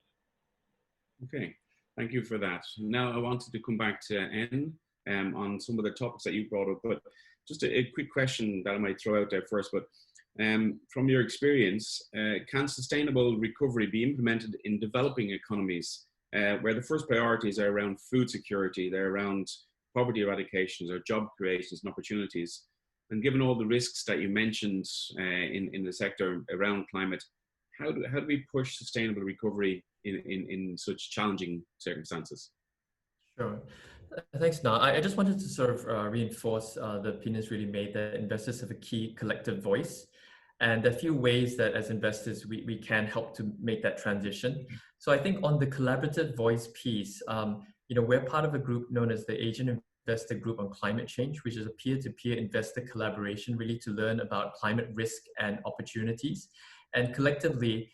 Speaker 2: Okay, thank you for that. Now I wanted to come back to N on some of the topics that you brought up, but just a quick question that I might throw out there first. But from your experience, can sustainable recovery be implemented in developing economies where the first priorities are around food security, they're around poverty eradications or job creations and opportunities? And given all the risks that you mentioned in the sector around climate, how do we push sustainable recovery in such challenging circumstances?
Speaker 5: Sure. Thanks, Niall. I just wanted to sort of reinforce the opinions really made that investors have a key collective voice. And there are a few ways that as investors, we can help to make that transition. So I think on the collaborative voice piece, we're part of a group known as the Asian Investor Group on Climate Change, which is a peer-to-peer investor collaboration really to learn about climate risk and opportunities. And collectively,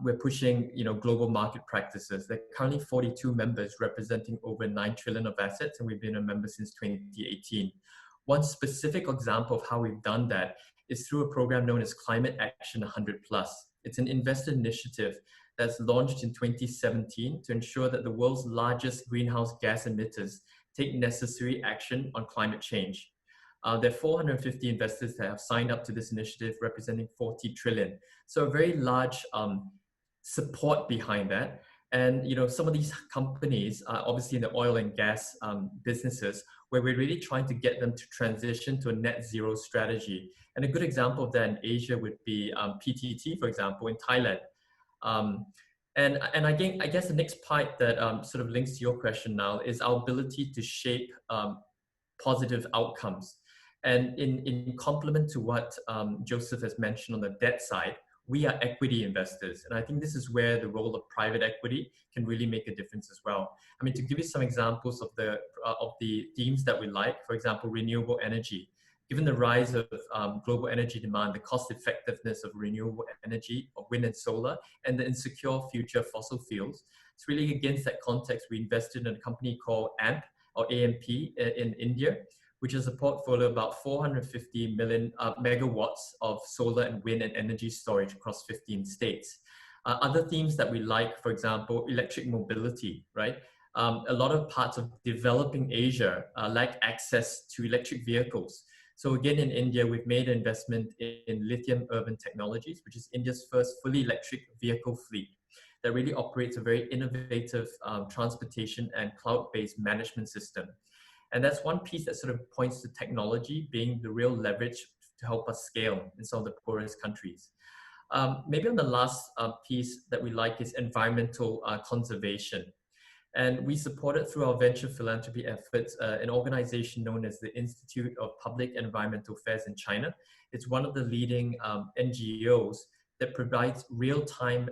Speaker 5: we're pushing, global market practices. There are currently 42 members representing over 9 trillion of assets, and we've been a member since 2018. One specific example of how we've done that is through a program known as Climate Action 100+. It's an investor initiative that's launched in 2017 to ensure that the world's largest greenhouse gas emitters take necessary action on climate change. There are 450 investors that have signed up to this initiative representing 40 trillion. So a very large support behind that. And some of these companies are obviously in the oil and gas businesses, where we're really trying to get them to transition to a net zero strategy. And a good example of that in Asia would be PTT, for example, in Thailand. And I guess the next part that sort of links to your question now is our ability to shape positive outcomes. And in complement to what Joseph has mentioned on the debt side, we are equity investors. And I think this is where the role of private equity can really make a difference as well. I mean, to give you some examples of the themes that we like, for example, renewable energy. Given the rise of global energy demand, the cost effectiveness of renewable energy, of wind and solar, and the insecure future of fossil fuels, it's really against that context we invested in a company called AMP in India, which is a portfolio of about 450 million megawatts of solar and wind and energy storage across 15 states. Other themes that we like, for example, electric mobility, right? A lot of parts of developing Asia lack access to electric vehicles. So again, in India, we've made an investment in Lithium Urban Technologies, which is India's first fully electric vehicle fleet that really operates a very innovative transportation and cloud-based management system. And that's one piece that sort of points to technology being the real leverage to help us scale in some of the poorest countries. Maybe on the last piece that we like is environmental conservation. And we support it through our venture philanthropy efforts, an organization known as the Institute of Public Environmental Affairs in China. It's one of the leading NGOs that provides real-time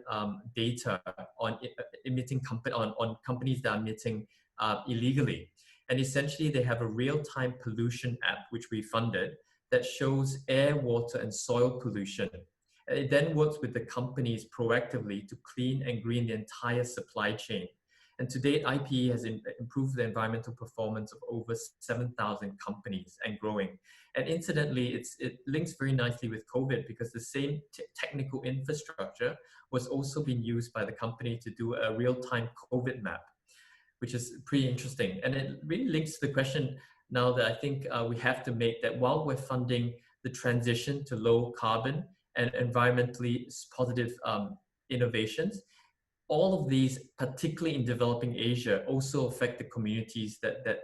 Speaker 5: data on on companies that are emitting illegally. And essentially, they have a real-time pollution app, which we funded, that shows air, water, and soil pollution. It then works with the companies proactively to clean and green the entire supply chain. And to date, IPE has improved the environmental performance of over 7,000 companies and growing. And incidentally, it links very nicely with COVID because the same technical infrastructure was also being used by the company to do a real-time COVID map, which is pretty interesting. And it really links to the question now that I think we have to make, that while we're funding the transition to low carbon and environmentally positive innovations, all of these, particularly in developing Asia, also affect the communities that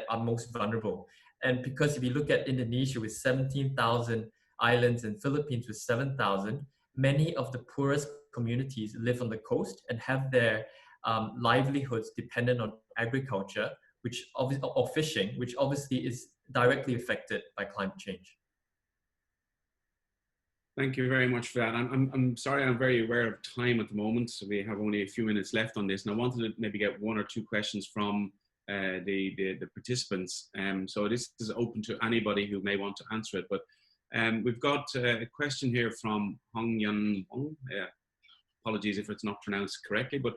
Speaker 5: are most vulnerable. And because if you look at Indonesia with 17,000 islands and Philippines with 7,000, many of the poorest communities live on the coast and have their livelihoods dependent on agriculture, or fishing, which obviously is directly affected by climate change.
Speaker 2: Thank you very much for that. I'm sorry, I'm very aware of time at the moment, so we have only a few minutes left on this, and I wanted to maybe get one or two questions from the participants. So this is open to anybody who may want to answer it, but we've got a question here from Hong Yan Wong. Apologies if it's not pronounced correctly, but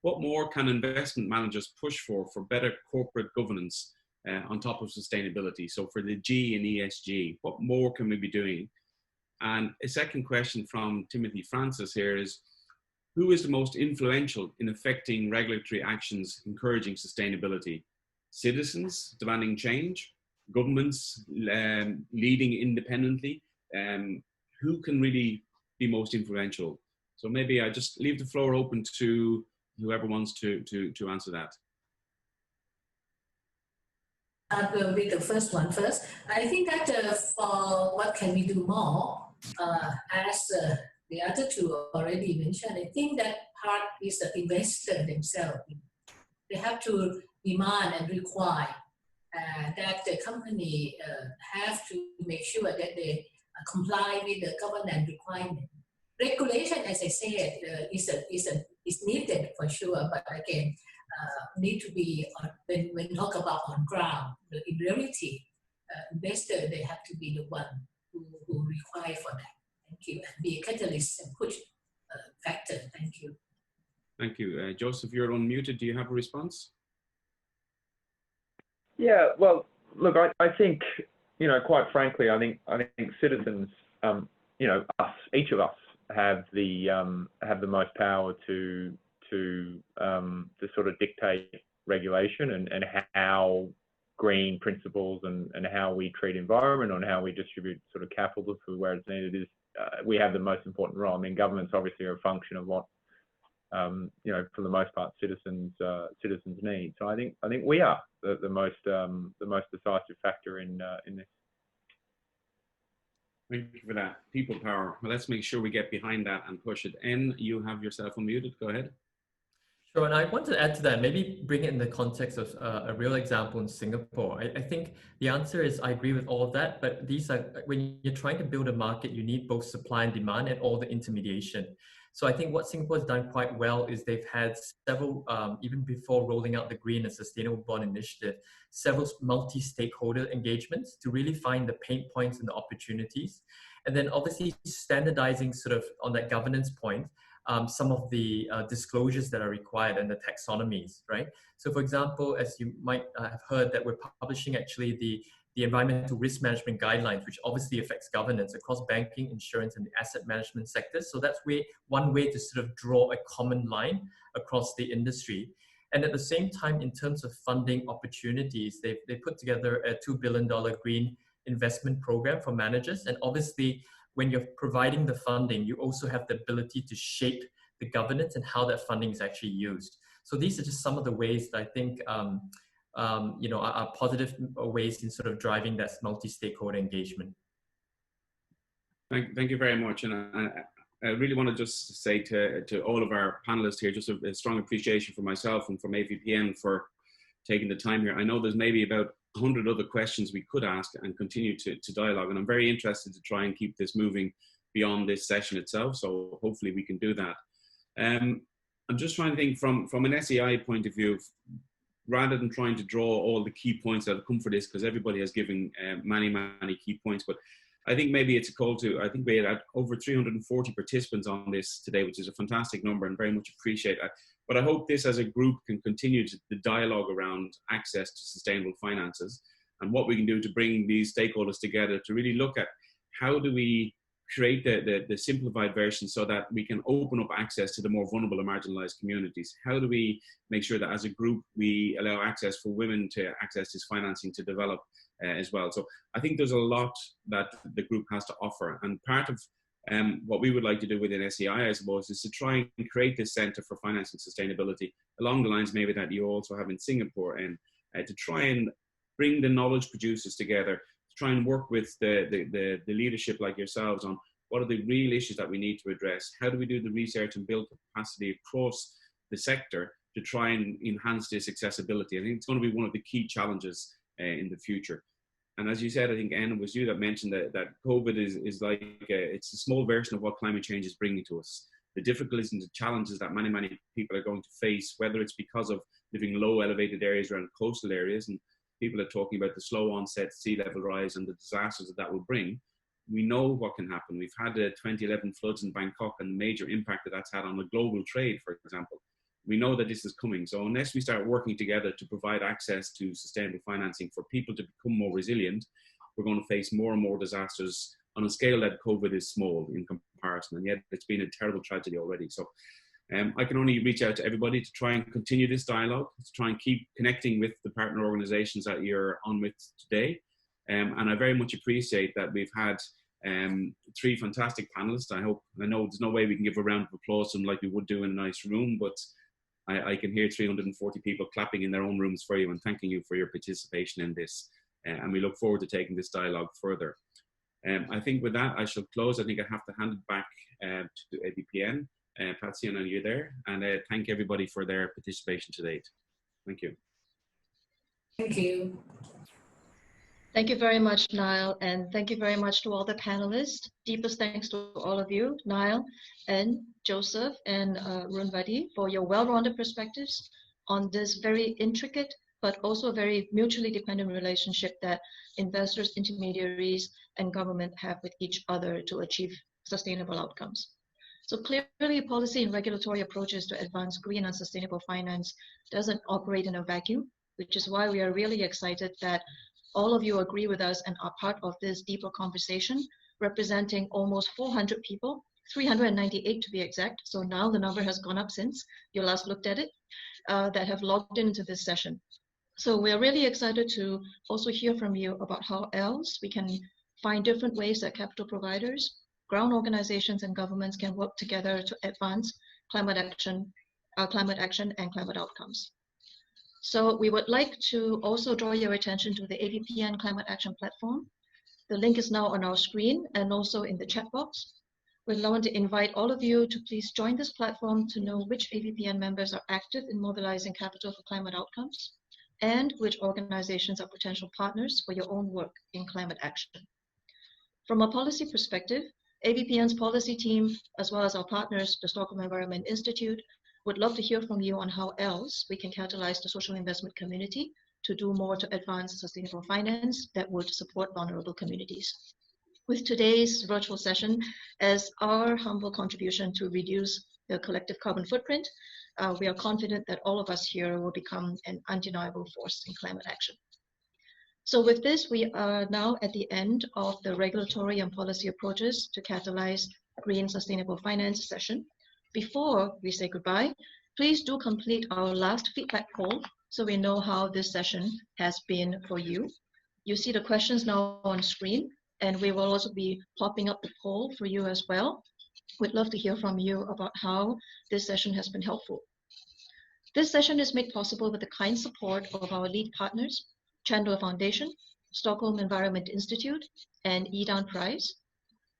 Speaker 2: what more can investment managers push for better corporate governance on top of sustainability? So for the G in ESG, what more can we be doing? And a second question from Timothy Francis here is, who is the most influential in affecting regulatory actions encouraging sustainability? Citizens demanding change? Governments leading independently? Who can really be most influential? So maybe I just leave the floor open to whoever wants to answer that.
Speaker 3: I will be the first one first. I think that for what can we do more, as the other two already mentioned, I think that part is the investor themselves. They have to demand and require that the company have to make sure that they comply with the governance requirement. Regulation, as I said, is needed for sure, but again, need to be when talk about on ground. In reality, investor, they have to be the one who require for that. Thank you, and be a catalyst and push factor. Thank you.
Speaker 2: Thank you, Joseph. You're unmuted. Do you have a response?
Speaker 4: Yeah. Well, look, I think, you know, quite frankly, I think citizens, you know, each of us have the most power to sort of dictate regulation and how green principles and how we treat environment and how we distribute sort of capital to where it's needed is we have the most important role. I mean, governments obviously are a function of what you know, for the most part, citizens need. So I think we are the most decisive factor in this.
Speaker 2: Thank you for that. People power. Well, let's make sure we get behind that and push it. En, you have yourself unmuted. Go ahead.
Speaker 5: Sure, and I want to add to that, maybe bring it in the context of a real example in Singapore. I think the answer is I agree with all of that, but these are, when you're trying to build a market, you need both supply and demand and all the intermediation. So I think what Singapore has done quite well is they've had several, even before rolling out the Green and Sustainable Bond Initiative, several multi-stakeholder engagements to really find the pain points and the opportunities. And then obviously standardizing sort of on that governance point, some of the disclosures that are required and the taxonomies, right? So for example, as you might have heard, that we're publishing actually the environmental risk management guidelines, which obviously affects governance across banking, insurance, and the asset management sectors. So that's one way to sort of draw a common line across the industry. And at the same time, in terms of funding opportunities, they put together a $2 billion green investment program for managers. And obviously, when you're providing the funding, you also have the ability to shape the governance and how that funding is actually used. So these are just some of the ways that I think are positive ways in sort of driving that multi-stakeholder engagement.
Speaker 2: Thank you very much. And I really want to just say to all of our panelists here, just a strong appreciation for myself and from AVPN for taking the time here. I know there's maybe about 100 other questions we could ask and continue to dialogue. And I'm very interested to try and keep this moving beyond this session itself. So hopefully we can do that. I'm just trying to think from an SEI point of view, rather than trying to draw all the key points that have come for this, because everybody has given many key points, but I think maybe it's a call to, I think we had over 340 participants on this today, which is a fantastic number and very much appreciate that. But I hope this as a group can continue the dialogue around access to sustainable finances and what we can do to bring these stakeholders together to really look at how do we create the simplified version so that we can open up access to the more vulnerable and marginalized communities. How do we make sure that as a group we allow access for women to access this financing to develop as well? So I think there's a lot that the group has to offer, and part of what we would like to do within SEI, I suppose, is to try and create this center for financing sustainability along the lines maybe that you also have in Singapore, and to try and bring the knowledge producers together, try and work with the leadership like yourselves on what are the real issues that we need to address. How do we do the research and build capacity across the sector to try and enhance this accessibility? I think it's going to be one of the key challenges in the future. And as you said, I think, Anna, it was you that mentioned that COVID is like, it's a small version of what climate change is bringing to us. The difficulties and the challenges that many people are going to face, whether it's because of living low elevated areas around coastal areas, and people are talking about the slow onset sea level rise and the disasters that will bring. We know what can happen. We've had the 2011 floods in Bangkok and the major impact that that's had on the global trade, for example. We know that this is coming. So unless we start working together to provide access to sustainable financing for people to become more resilient, we're going to face more and more disasters on a scale that COVID is small in comparison. And yet it's been a terrible tragedy already. So I can only reach out to everybody to try and continue this dialogue, to try and keep connecting with the partner organizations that you're on with today. And I very much appreciate that we've had 3 fantastic panelists. I know there's no way we can give a round of applause to them like we would do in a nice room, but I can hear 340 people clapping in their own rooms for you and thanking you for your participation in this. And we look forward to taking this dialogue further. I think with that, I shall close. I think I have to hand it back to AVPN. Patsy, and are you there? And thank everybody for their participation to date. Thank you.
Speaker 3: Thank you.
Speaker 1: Thank you very much, Niall, and thank you very much to all the panelists. Deepest thanks to all of you, Niall and Joseph and Runvadi, for your well-rounded perspectives on this very intricate but also very mutually dependent relationship that investors, intermediaries, and government have with each other to achieve sustainable outcomes. So clearly, policy and regulatory approaches to advance green and sustainable finance doesn't operate in a vacuum, which is why we are really excited that all of you agree with us and are part of this deeper conversation, representing almost 400 people, 398 to be exact. So now the number has gone up since you last looked at it, that have logged into this session. So we're really excited to also hear from you about how else we can find different ways that capital providers, ground organizations, and governments can work together to advance climate action and climate outcomes. So we would like to also draw your attention to the AVPN Climate Action Platform. The link is now on our screen and also in the chat box. We'd like to invite all of you to please join this platform to know which AVPN members are active in mobilizing capital for climate outcomes and which organizations are potential partners for your own work in climate action. From a policy perspective, AVPN's policy team, as well as our partners, the Stockholm Environment Institute, would love to hear from you on how else we can catalyze the social investment community to do more to advance sustainable finance that would support vulnerable communities. With today's virtual session as our humble contribution to reduce the collective carbon footprint, we are confident that all of us here will become an undeniable force in climate action. So with this, we are now at the end of the regulatory and policy approaches to catalyze green sustainable finance session. Before we say goodbye, please do complete our last feedback poll so we know how this session has been for you. You see the questions now on screen, and we will also be popping up the poll for you as well. We'd love to hear from you about how this session has been helpful. This session is made possible with the kind support of our lead partners, Chandler Foundation, Stockholm Environment Institute, and EDAN Prize.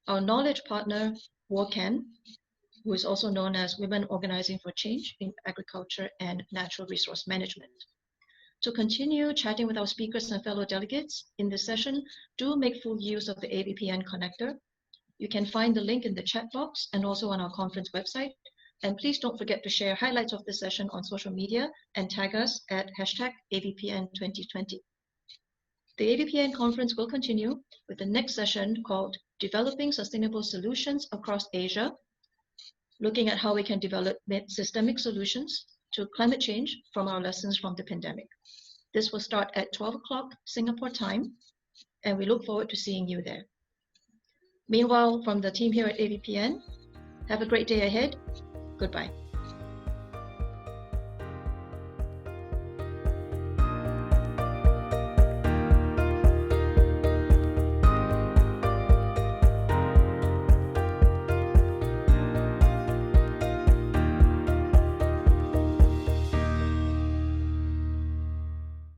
Speaker 1: Our knowledge partner, WOCAN, who is also known as Women Organizing for Change in Agriculture and Natural Resource Management. To continue chatting with our speakers and fellow delegates in this session, do make full use of the AVPN connector. You can find the link in the chat box and also on our conference website. And please don't forget to share highlights of this session on social media and tag us at #AVPN2020. The AVPN conference will continue with the next session called Developing Sustainable Solutions Across Asia, looking at how we can develop systemic solutions to climate change from our lessons from the pandemic. This will start at 12 o'clock Singapore time, and we look forward to seeing you there. Meanwhile, from the team here at AVPN, have a great day ahead. Goodbye.